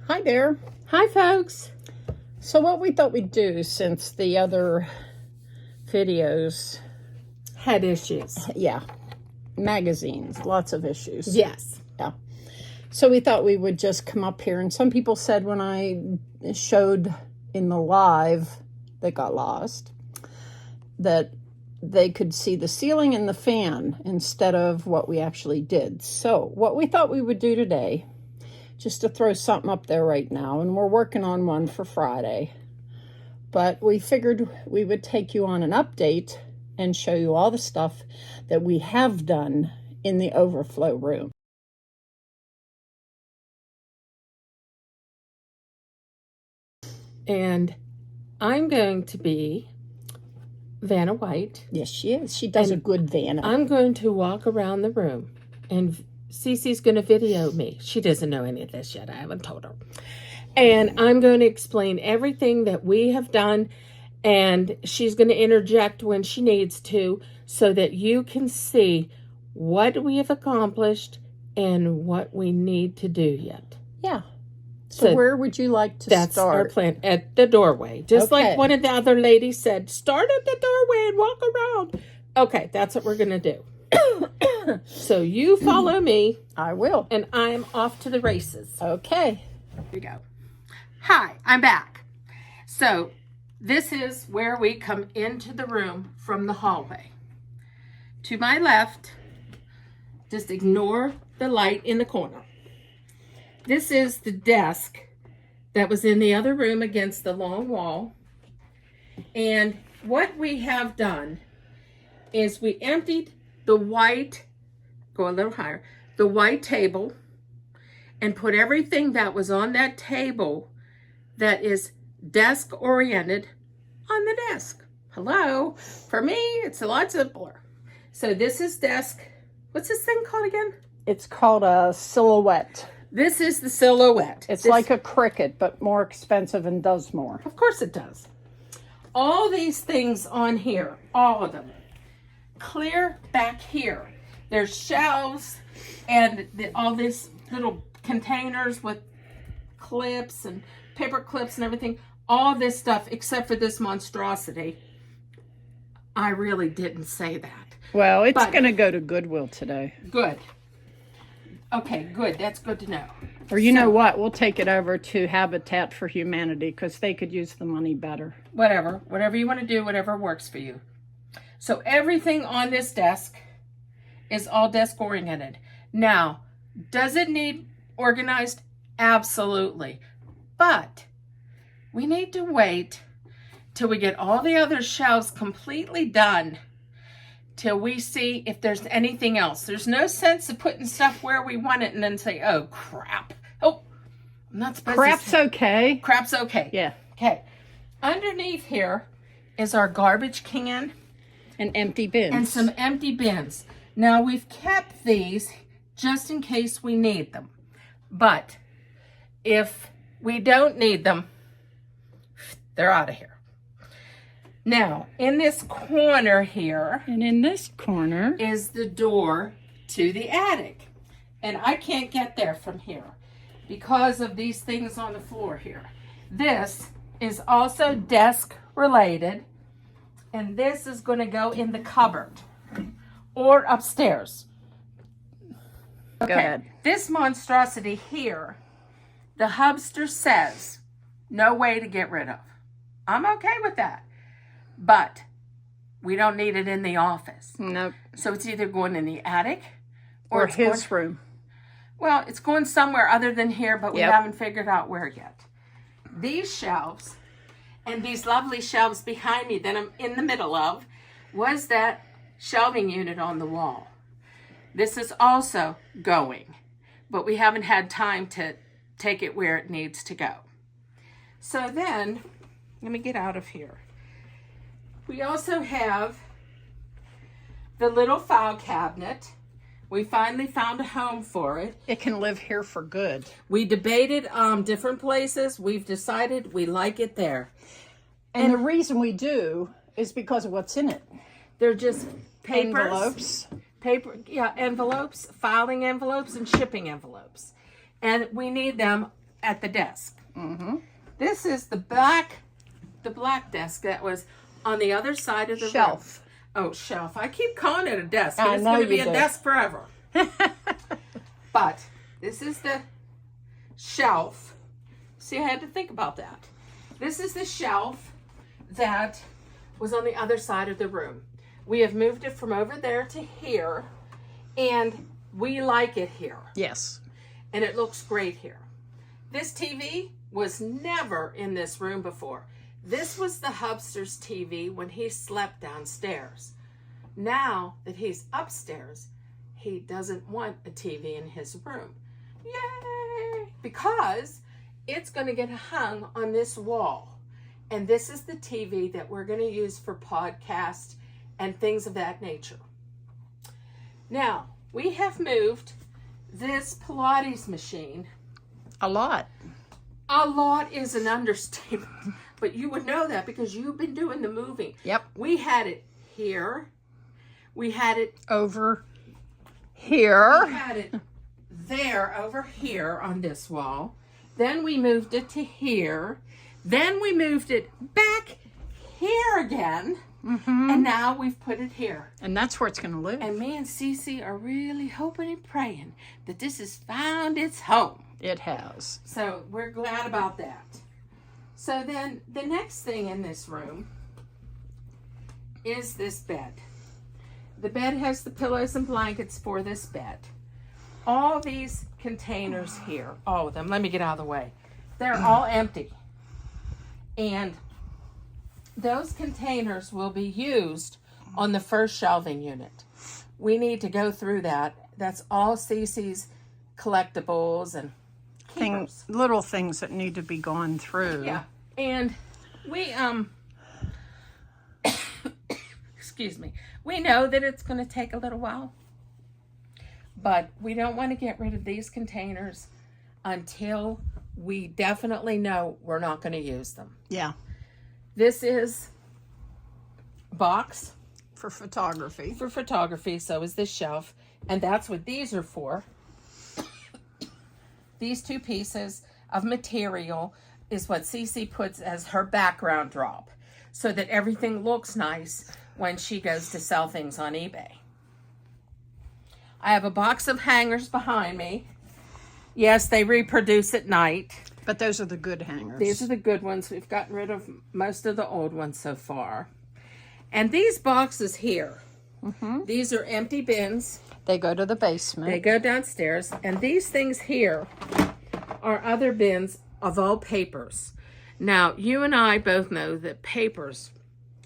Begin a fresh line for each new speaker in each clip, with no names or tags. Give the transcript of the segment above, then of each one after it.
Hi there.
Hi, folks.
So what we thought we'd do, since the other videos,
Had issues.
magazines, lots of issues.
Yes.
Yeah. So we thought we would just come up here, and some people said when I showed in the live that got lost, that they could see the ceiling and the fan instead of what we actually did. So what we thought we would do today, just to throw something up there right now, and we're working on one for Friday, but we figured we would take you on an update and show you all the stuff that we have done in the overflow room.
And I'm going to be Vanna White.
Yes, she is. She does a good Vanna.
I'm going to walk around the room, and Cece's going to video me. She doesn't know any of this yet. I haven't told her. And I'm going to explain everything that we have done, and she's going to interject when she needs to so that you can see what we have accomplished and what we need to do yet.
Yeah. So where would you like to
That's
start?
our plan, at the doorway. Just
Okay.
like one of the other ladies said, start at the doorway and walk around. Okay, that's what we're going to do. So you follow me,
I will.
and I'm off to the races.
Okay.
Here we go. Hi, I'm back. So this is where we come into the room from the hallway. To my left, just ignore the light in the corner. This is the desk that was in the other room against the long wall. And what we have done is we emptied the white, go a little higher, the white table, and put everything that was on that table that is desk oriented on the desk. Hello? For me, it's a lot simpler. So this is desk. What's this thing called again?
It's called a silhouette.
This is the silhouette.
It's like a Cricut, but more expensive and does more.
Of course it does. All these things on here, all of them, clear back here. There's shelves and all these little containers with clips and paper clips and everything. All this stuff, except for this monstrosity. I really didn't say that.
Well, it's going to go to Goodwill today.
Good. Okay, good. That's good to know.
Or you know what? We'll take it over to Habitat for Humanity because they could use the money better.
Whatever you want to do, whatever works for you. So everything on this desk is all desk oriented. Now, does it need organized? Absolutely. But we need to wait till we get all the other shelves completely done, till we see if there's anything else. There's no sense of putting stuff where we want it and then say, oh, crap. Oh, I'm not supposed
Crap's
to say.
okay.
Crap's okay.
Yeah.
Okay. Underneath here is our garbage can
And empty bins.
and some empty bins. Now, we've kept these just in case we need them. But if we don't need them, they're out of here. Now, in this corner here
And in this corner
is the door to the attic. And I can't get there from here because of these things on the floor here. This is also desk related, and this is going to go in the cupboard or upstairs.
Go ahead.
This monstrosity here, the hubster says, no way to get rid of. I'm okay with that. But we don't need it in the office.
Nope.
So it's either going in the attic
Or
it's
his
going,
room.
well, it's going somewhere other than here, but we
Yep.
haven't figured out where yet. These shelves and these lovely shelves behind me that I'm in the middle of was that shelving unit on the wall. This is also going, but we haven't had time to take it where it needs to go. So then, let me get out of here. We also have the little file cabinet. We finally found a home for it.
It can live here for good.
We debated different places. We've decided we like it there.
And the reason we do is because of what's in it.
They're just papers,
Envelopes.
envelopes, filing envelopes, and shipping envelopes. And we need them at the desk.
Mm-hmm.
This is the black desk that was on the other side of the
Shelf.
room. Oh, shelf. I keep calling it a desk.
I
It's
know
going to be
you
a
do.
desk forever. But this is the shelf. See, I had to think about that. This is the shelf that was on the other side of the room. We have moved it from over there to here, and we like it here.
Yes.
And it looks great here. This TV was never in this room before. This was the Hubster's TV when he slept downstairs. Now that he's upstairs, he doesn't want a TV in his room. Yay! Because it's going to get hung on this wall. And this is the TV that we're going to use for podcasts and things of that nature. Now, we have moved this Pilates machine.
A lot.
A lot is an understatement, but you would know that because you've been doing the moving.
Yep.
We had it here. We had it
Over
We
here.
had it there over here on this wall. Then we moved it to here. Then we moved it back here again.
Mm-hmm.
And now we've put it here.
And that's where it's going to live.
And me and Cece are really hoping and praying that this has found its home.
It has.
So we're glad about that. So then the next thing in this room is this bed. The bed has the pillows and blankets for this bed. All these containers here, all of them, let me get out of the way. They're all empty. And those containers will be used on the first shelving unit. We need to go through that. That's all Cece's collectibles and keepers.
Little things that need to be gone through.
Yeah. And we excuse me. We know that it's going to take a little while. But we don't want to get rid of these containers until we definitely know we're not going to use them.
Yeah.
This is a box
For photography.
for photography, so is this shelf, and that's what these are for. These two pieces of material is what Cece puts as her background drop, so that everything looks nice when she goes to sell things on eBay. I have a box of hangers behind me. Yes, they reproduce at night.
But those are the good hangers.
These are the good ones. We've gotten rid of most of the old ones so far. And these boxes here, these are empty bins.
They go to the basement.
They go downstairs. And these things here are other bins of all papers. Now, you and I both know that papers,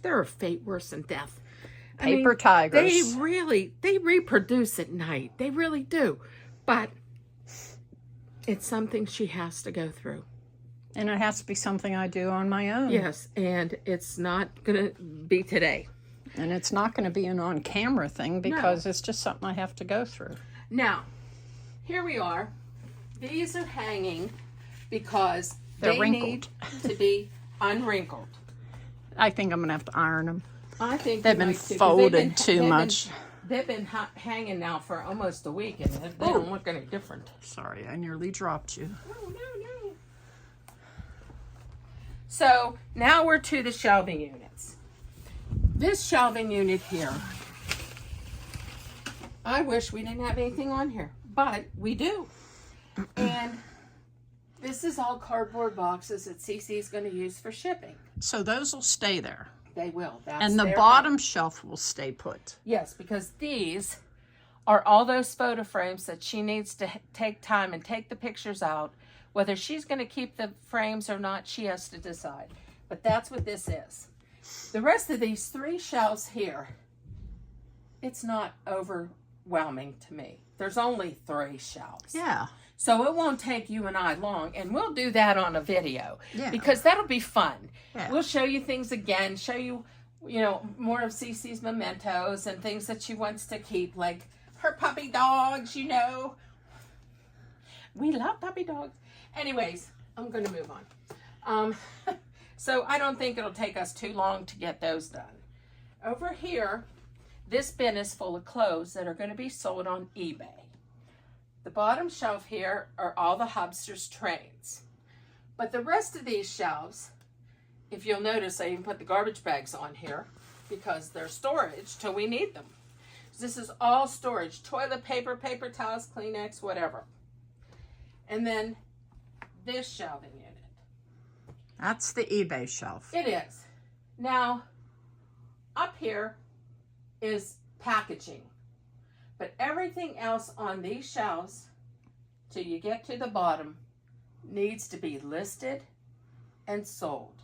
they're a fate worse than death.
Paper tigers.
They reproduce at night. They really do. But it's something she has to go through.
And it has to be something I do on my own.
Yes, and it's not going to be today.
And it's not going to be an on-camera thing because it's just something I have to go through.
Now, here we are. These are hanging because
They're
they
wrinkled.
need to be unwrinkled.
I think I'm going to have to iron them.
I think
They've
you
been
might too, 'cause
folded too much.
They've been hanging now for almost a week, and they don't look any different.
Sorry, I nearly dropped you.
Oh, no. So now we're to the shelving units. This shelving unit here, I wish we didn't have anything on here, but we do. And this is all cardboard boxes that Cece is going to use for shipping.
So those will stay there.
They will. That's
And the
their
bottom shelf will stay put.
Yes, because these are all those photo frames that she needs to take time and take the pictures out. Whether she's going to keep the frames or not, she has to decide. But that's what this is. The rest of these three shelves here, it's not overwhelming to me. There's only 3 shelves.
Yeah.
So it won't take you and I long, and we'll do that on a video.
Yeah.
Because that'll be fun.
Yeah.
We'll show you things again, show you, more of Cece's mementos and things that she wants to keep, like her puppy dogs, We love puppy dogs. Anyways, I'm going to move on. So I don't think it'll take us too long to get those done. Over here, this bin is full of clothes that are going to be sold on eBay. The bottom shelf here are all the Hubster's trains. But the rest of these shelves, if you'll notice, I even put the garbage bags on here because they're storage till we need them. This is all storage. Toilet paper, paper towels, Kleenex, whatever. And then this shelving unit.
That's the eBay shelf.
It is. Now, up here is packaging. But everything else on these shelves, till you get to the bottom, needs to be listed and sold.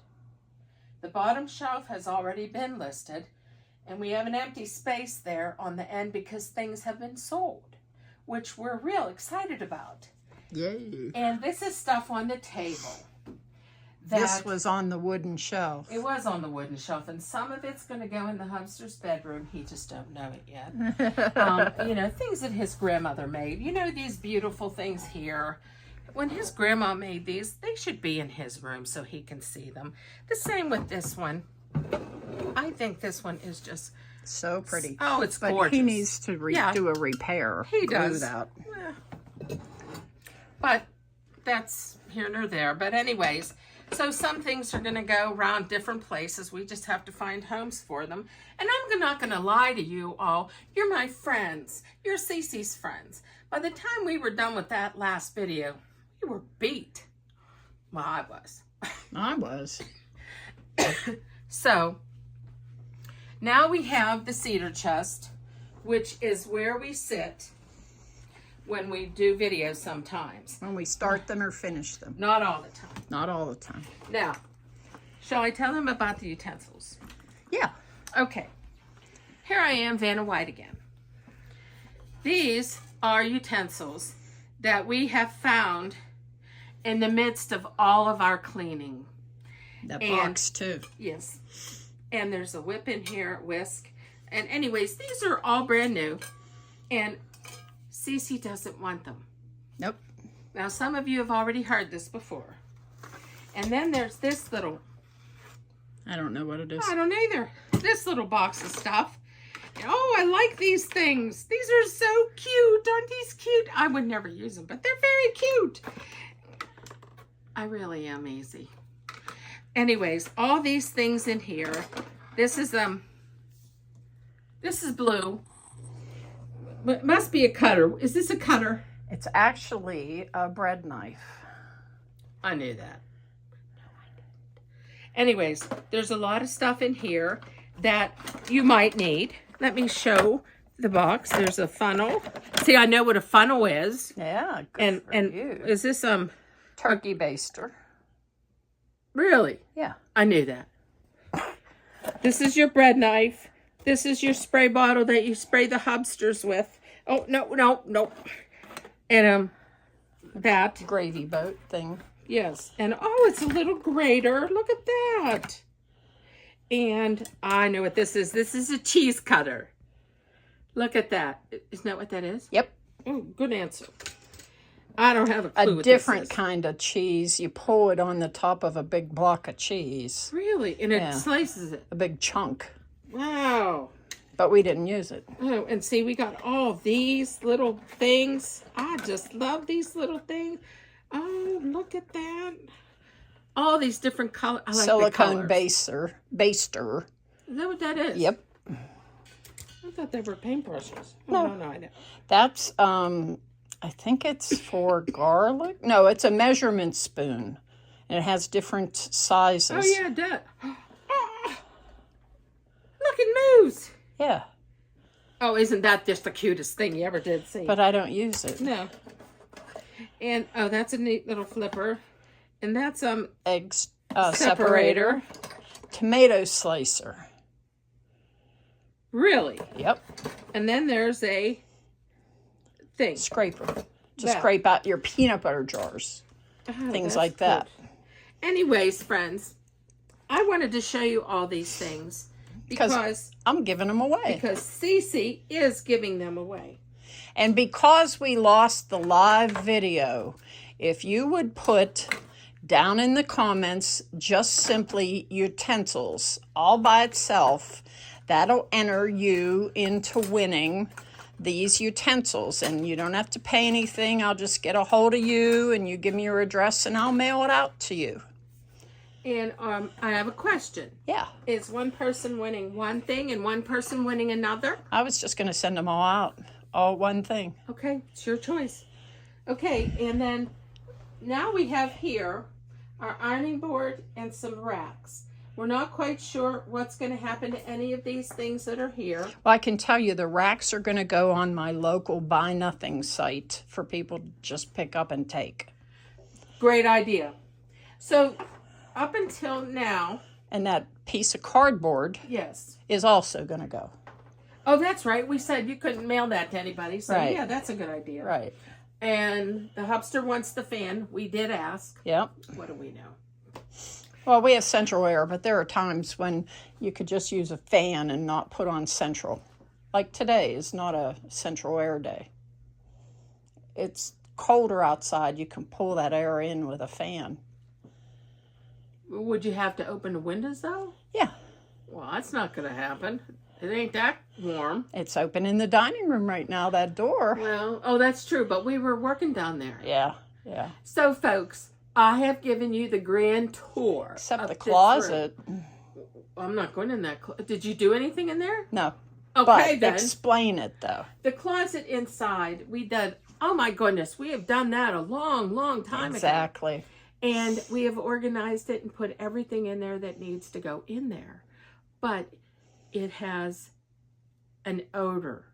The bottom shelf has already been listed, and we have an empty space there on the end because things have been sold, which we're real excited about.
Yay.
And this is stuff on the table.
This was on the wooden shelf.
It was on the wooden shelf, and some of it's going to go in the Hubster's bedroom. He just don't know it yet. You know, things that his grandmother made. You know, these beautiful things here. When his grandma made these, they should be in his room so he can see them. The same with this one. I think this one is just
so pretty.
Oh, it's
but
gorgeous.
He needs to do a repair.
He does.
That.
But that's here nor there. But anyways, so some things are going to go around different places. We just have to find homes for them. And I'm not going to lie to you all. You're my friends. You're Cece's friends. By the time we were done with that last video, we were beat. Well, I was.
I was.
So, now we have the cedar chest, which is where we sit when we do videos sometimes.
When we start them or finish them.
Not all the time.
Not all the time.
Now, shall I tell them about the utensils?
Yeah.
Okay. Here I am, Vanna White again. These are utensils that we have found in the midst of all of our cleaning.
That box too.
Yes. And there's a whip in here, whisk. And anyways, these are all brand new. And Cece doesn't want them.
Nope.
Now, some of you have already heard this before. And then there's this little...
I don't know what it is.
I don't either. This little box of stuff. Oh, I like these things. These are so cute. Aren't these cute? I would never use them, but they're very cute. I really am easy. Anyways, all these things in here. This is blue. It must be a cutter. Is this a cutter?
It's actually a bread knife.
I knew that. Anyways, there's a lot of stuff in here that you might need. Let me show the box. There's a funnel. See, I know what a funnel is.
Yeah, good for you.
Is this
turkey baster?
Really?
Yeah.
I knew that. This is your bread knife. This is your spray bottle that you spray the Hubsters with. Oh, no. And that
gravy boat thing.
Yes. And oh, it's a little grater. Look at that. And I know what this is. This is a cheese cutter. Look at that. Isn't that what that is?
Yep.
Oh, good answer. I don't have a clue.
A different kind of cheese. You pull it on the top of a big block of cheese.
Really? And it slices it.
A big chunk.
Wow.
But we didn't use it.
Oh, and see, we got all these little things. I just love these little things. Oh, look at that. All these different colors. I like
silicone
the
baster.
Is that what that is?
Yep.
I thought they were paintbrushes.
No,
I know.
That's, I think it's for garlic. No, it's a measurement spoon. And it has different sizes.
Oh, yeah, it does. Oh, look, it moves.
Yeah.
Oh, isn't that just the cutest thing you ever did see?
But I don't use it.
No. And, oh, that's a neat little flipper. And that's,
egg separator. Tomato slicer.
Really?
Yep.
And then there's a thing.
Scraper. To scrape out your peanut butter jars.
Oh,
things like that.
Good. Anyways, friends, I wanted to show you all these things because
I'm giving them away.
Because Cece is giving them away.
And because we lost the live video, if you would put down in the comments just simply utensils all by itself, that'll enter you into winning these utensils, and you don't have to pay anything. I'll just get a hold of you and you give me your address and I'll mail it out to you.
And I have a question.
Yeah.
Is one person winning one thing and one person winning another?
I was just going to send them all out, all one thing.
Okay, it's your choice. Okay, and then now we have here our ironing board and some racks. We're not quite sure what's going to happen to any of these things that are here.
Well, I can tell you the racks are going to go on my local Buy Nothing site for people to just pick up and take.
Great idea. So up until now,
And that piece of cardboard
yes.
is also going to go.
Oh, that's right. We said you couldn't mail that to anybody. So
Right.
yeah, that's a good idea.
Right.
And the hubster wants the fan. We did ask.
Yep.
What do we know?
Well, we have central air, but there are times when you could just use a fan and not put on central. Like today is not a central air day. It's colder outside. You can pull that air in with a fan.
Would you have to open the windows though?
Yeah.
Well, that's not going to happen. It ain't that warm.
It's open in the dining room right now, that door.
Well, oh, that's true. But we were working down there.
Yeah. Yeah.
So, folks, I have given you the grand tour.
Except
of
the
this
closet.
room. I'm not going in that closet. Did you do anything in there?
No.
Okay,
But
then.
explain it, though.
The closet inside, we did, oh my goodness, we have done that a long, long time ago.
Exactly.
And we have organized it and put everything in there that needs to go in there. But it has an odor.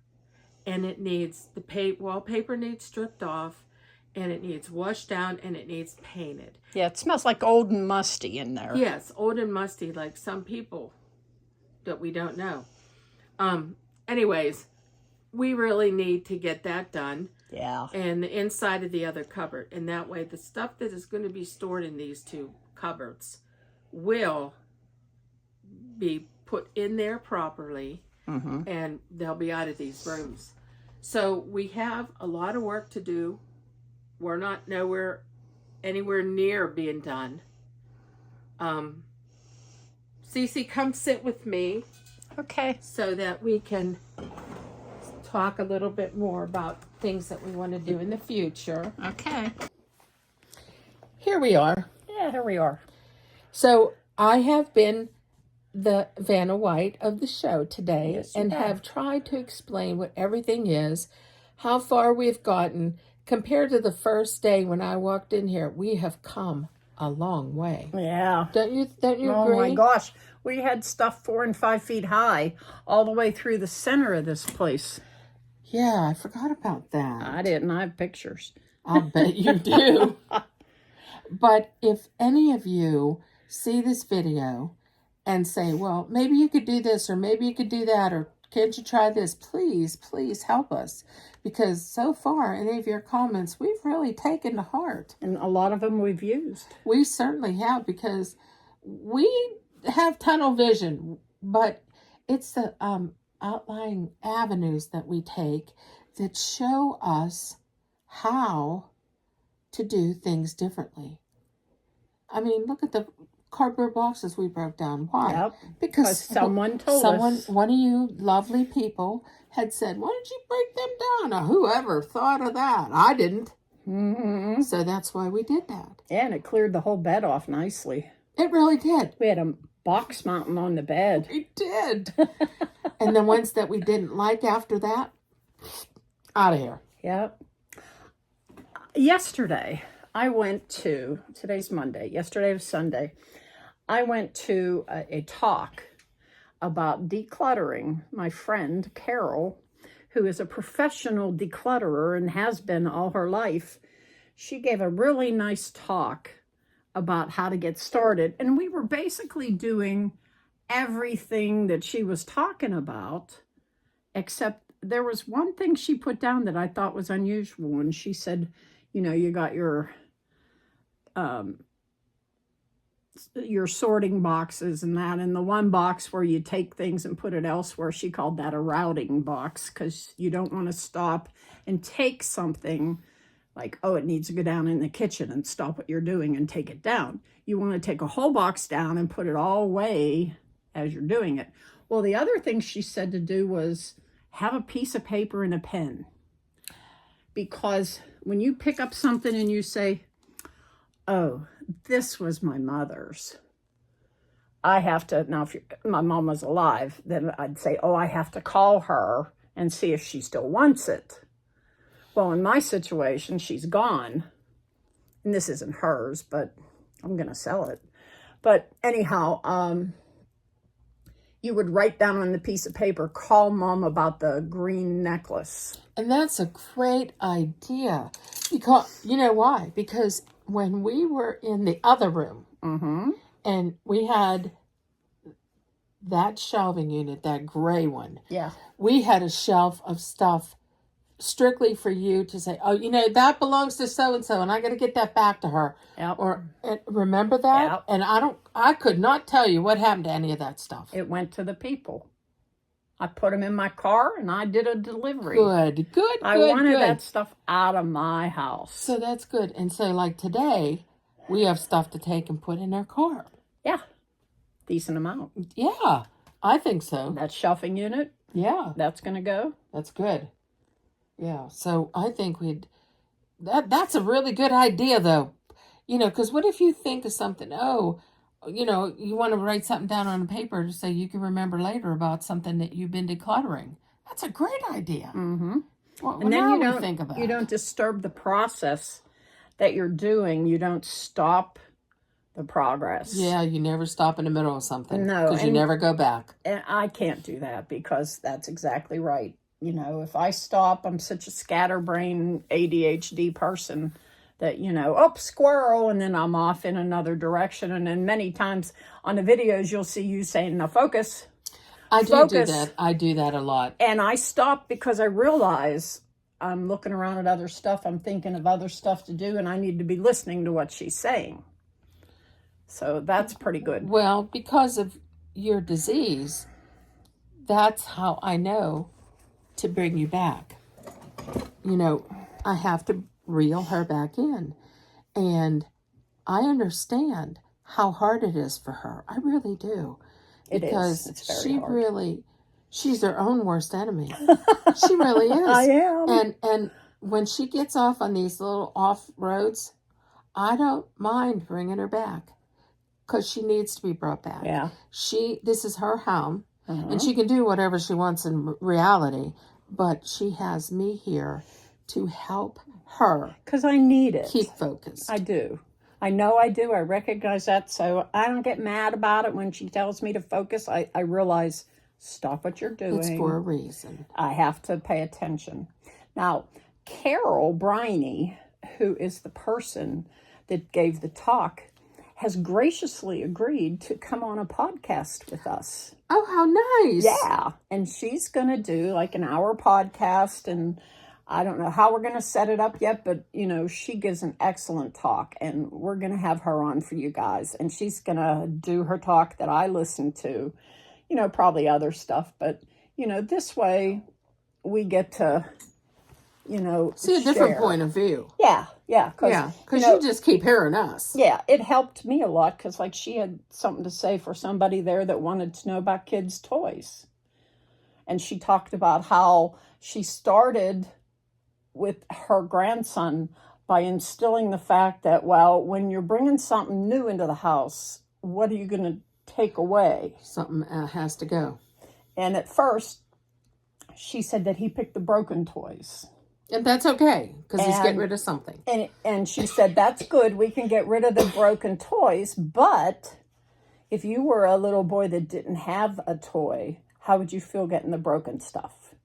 And it needs, the wallpaper needs stripped off. And it needs washed down and it needs painted.
Yeah, it smells like old and musty in there.
Yes, old and musty like some people that we don't know. Anyways, we really need to get that done.
Yeah.
And the inside of the other cupboard. And that way the stuff that is going to be stored in these two cupboards will be put in there properly.
Mm-hmm.
And they'll be out of these rooms. So we have a lot of work to do. We're not anywhere near being done. Cece, come sit with me
Okay.
so that we can talk a little bit more about things that we want to do in the future.
Okay.
Here we are.
Yeah, here we are.
So I have been the Vanna White of the show today,
Yes, you
and have tried to explain what everything is, how far we've gotten. Compared to the first day when I walked in here, we have come a long way.
Yeah.
Don't you
Oh
agree?
my gosh. We had stuff 4 and 5 feet high all the way through the center of this place.
Yeah, I forgot about that.
I didn't. I have pictures.
I'll bet you do. But if any of you see this video and say, well, maybe you could do this, or maybe you could do that, or can't you try this? Please, please help us. Because so far, any of your comments, we've really taken to heart.
And a lot of them we've used.
We certainly have, because we have tunnel vision, but it's the outlying avenues that we take that show us how to do things differently. I mean, look at the cardboard boxes we broke down. Why?
Yep.
Because
someone told us.
one of you lovely people had said, why did you break them down? Now, whoever thought of that? I didn't.
Mm-hmm.
So that's why we did that.
Yeah, and it cleared the whole bed off nicely.
It really did.
We had a box mountain on the bed.
We did. And the ones that we didn't like after that, out of here.
Yep. Yesterday, I went to, today's Monday, yesterday was Sunday, I went to a talk about decluttering. My friend, Carol, who is a professional declutterer and has been all her life, she gave a really nice talk about how to get started. And we were basically doing everything that she was talking about, except there was one thing she put down that I thought was unusual. And she said, you know, you got your sorting boxes and that, and the one box where you take things and put it elsewhere, she called that a routing box, because you don't want to stop and take something like, oh, it needs to go down in the kitchen, and stop what you're doing and take it down. You want to take a whole box down and put it all away as you're doing it. Well, the other thing she said to do was have a piece of paper and a pen. Because when you pick up something and you say, oh, this was my mother's, I have to, now if my mom was alive, then I'd say, oh, I have to call her and see if she still wants it. Well, in my situation, she's gone. And this isn't hers, but I'm going to sell it. But anyhow, you would write down on the piece of paper, call Mom about the green necklace.
And that's a great idea. Because, you know why? Because when we were in the other room, and we had that shelving unit, that gray one.
Yeah.
We had a shelf of stuff strictly for you to say, oh, you know, that belongs to so-and-so, and I got to get that back to her.
Yep.
Or remember that?
Yep.
And I could not tell you what happened to any of that stuff.
It went to the people. I put them in my car and I did a delivery.
Good.
I wanted that stuff out of my house.
So that's good. And so like today, we have stuff to take and put in our car.
Yeah. Decent amount.
Yeah, I think so.
That shelving unit,
Yeah,
that's going to go.
that's good. Yeah, so I think that's a really good idea though. You know, because what if you think of something, oh, you know, you want to write something down on a paper so you can remember later about something that you've been decluttering. That's a great idea.
Mm-hmm.
Well,
And then
now
you
we
don't,
think about
you
it.
don't disturb the process that you're doing. You don't stop the progress.
Yeah, you never stop in the middle of something.
No,
Because you
and-
never go back.
And I can't do that because that's exactly right. You know, if I stop, I'm such a scatterbrain ADHD person that, you know, oh, squirrel, and then I'm off in another direction. And then many times on the videos, you'll see you saying, now focus.
I do
Focus.
that. I do that a lot.
And I stop because I realize I'm looking around at other stuff. I'm thinking of other stuff to do, and I need to be listening to what she's saying. So that's pretty good.
Well, because of your disease, that's how I know to bring you back. You know, I have to reel her back in. And I understand how hard it is for her. I really do.
It is.
Because
It's very
she
hard.
really, she's her own worst enemy. She really is.
I am.
And when she gets off on these little off roads, I don't mind bringing her back because she needs to be brought back.
Yeah.
This is her home,
Uh-huh.
and she can do whatever she wants in reality, but she has me here to help her
Because I need it.
keep focused.
I do. I know I do. I recognize that. So I don't get mad about it when she tells me to focus. I realize, stop what you're doing.
It's for a reason.
I have to pay attention. Now, Carol Briney, who is the person that gave the talk, has graciously agreed to come on a podcast with us.
Oh, how nice.
Yeah. And she's going to do like an hour podcast, and I don't know how we're going to set it up yet, but you know, she gives an excellent talk, and we're going to have her on for you guys. And she's going to do her talk that I listen to, you know, probably other stuff, but you know, this way we get to, you know,
See a different
share.
point of view.
Yeah. Yeah.
Yeah, because
you know,
you just keep hearing us.
yeah, it helped me a lot because, like, she had something to say for somebody there that wanted to know about kids' toys. And she talked about how she started with her grandson by instilling the fact that, well, when you're bringing something new into the house, what are you going to take away?
Something has to go.
And at first, she said that he picked the broken toys.
And that's okay, because he's getting
And-
rid of something.
And she said, that's good. We can get rid of the broken toys. But if you were a little boy that didn't have a toy, how would you feel getting the broken stuff?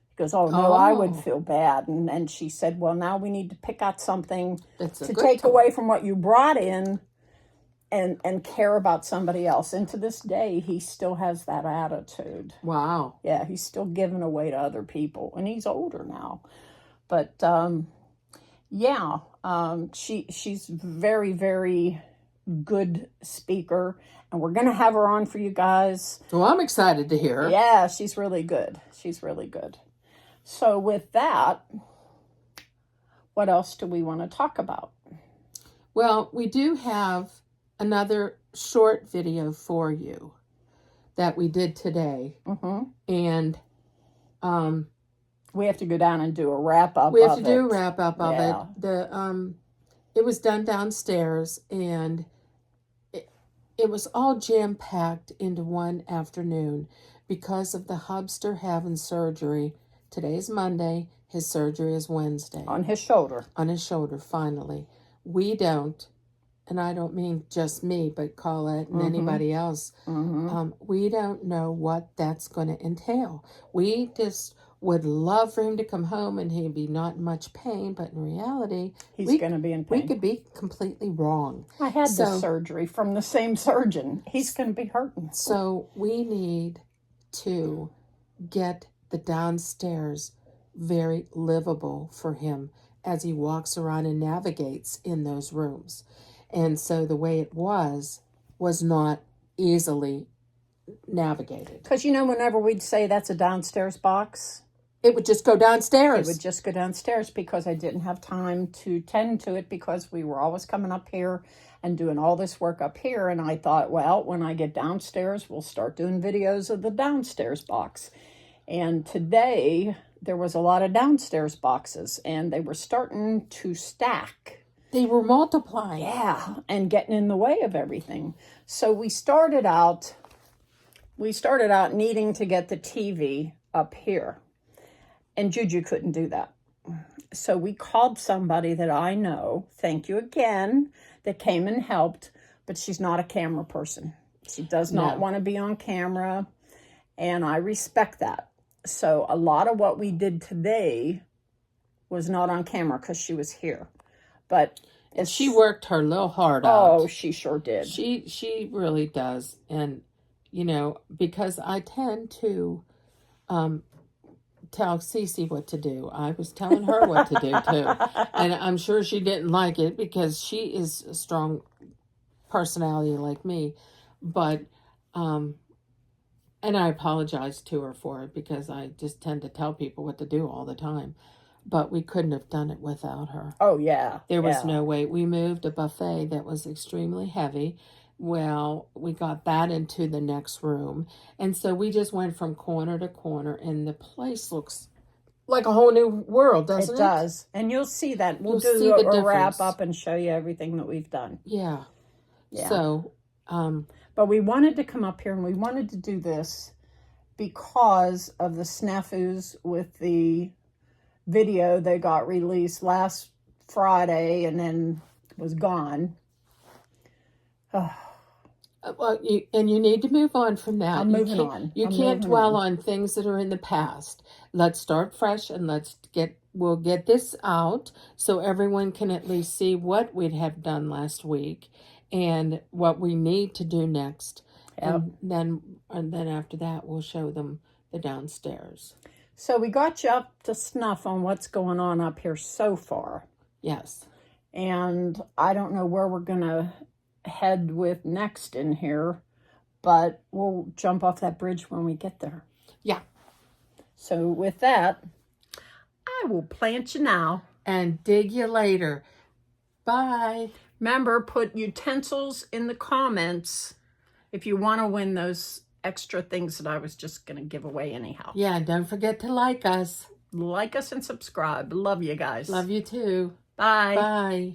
He goes, oh, no, I would
Oh.
feel bad. And she said, well, now we need to pick out something
That's a
to
good
take
toy.
away from what you brought in and care about somebody else. And to this day, he still has that attitude.
Wow.
Yeah, he's still giving away to other people. And he's older now. But she's very, very good speaker, and we're gonna have her on for you guys.
Well, I'm excited to hear her.
Yeah, she's really good. She's really good. So with that, what else do we want to talk about?
Well, we do have another short video for you that we did today.
Mm-hmm.
And
We have to go down and do a wrap up.
We have to do a wrap up of
Yeah.
it. It was done downstairs, and it was all jam packed into one afternoon because of the hubster having surgery. Today's Monday. His surgery is Wednesday.
On his shoulder.
On his shoulder, finally. We don't, and I don't mean just me, but Colette and anybody else, we don't know what that's going to entail. We just would love for him to come home and he'd be not in much pain, but in reality,
He's going to be in pain.
we could be completely wrong.
I had the surgery from the same surgeon. He's going to be hurting.
So we need to get the downstairs very livable for him as he walks around and navigates in those rooms. And so the way it was not easily navigated.
Because, whenever we'd say that's a downstairs box,
it would just go downstairs.
It would just go downstairs because I didn't have time to tend to it because we were always coming up here and doing all this work up here. And I thought, well, when I get downstairs, we'll start doing videos of the downstairs box. And today there was a lot of downstairs boxes and they were starting to stack.
They were multiplying.
Yeah, and getting in the way of everything. So we started out needing to get the TV up here. And Juju couldn't do that. So we called somebody that I know, thank you again, that came and helped, but she's not a camera person. She does not want to be on camera, and I respect that. So a lot of what we did today was not on camera because she was here. But
she worked her little heart out.
Oh, she sure did.
She really does. And, because I tend to tell Cece what to do. I was telling her what to do too. And I'm sure she didn't like it because she is a strong personality like me. But, and I apologize to her for it because I just tend to tell people what to do all the time. But we couldn't have done it without her.
Oh, yeah.
There was no way. We moved a buffet that was extremely heavy. Well, we got that into the next room. And so we just went from corner to corner, and the place looks like a whole new world, doesn't it?
It does. And you'll see that. We'll do a wrap up and show you everything that we've done.
Yeah. So,
but we wanted to come up here and we wanted to do this because of the snafus with the video that got released last Friday and then was gone.
Well, you need to move on from that.
I'm moving on.
You can't dwell on things that are in the past. Let's start fresh and we'll get this out so everyone can at least see what we'd have done last week and what we need to do next.
Yep.
And then after that, we'll show them the downstairs.
So we got you up to snuff on what's going on up here so far.
Yes.
And I don't know where we're going to head with next in here, but we'll jump off that bridge when we get there.
Yeah.
So with that, I will plant you now.
And dig you later. Bye.
Remember, put utensils in the comments if you want to win those extra things that I was just going to give away anyhow.
Yeah, and don't forget to like us.
Like us and subscribe. Love you guys.
Love you too.
Bye.
Bye.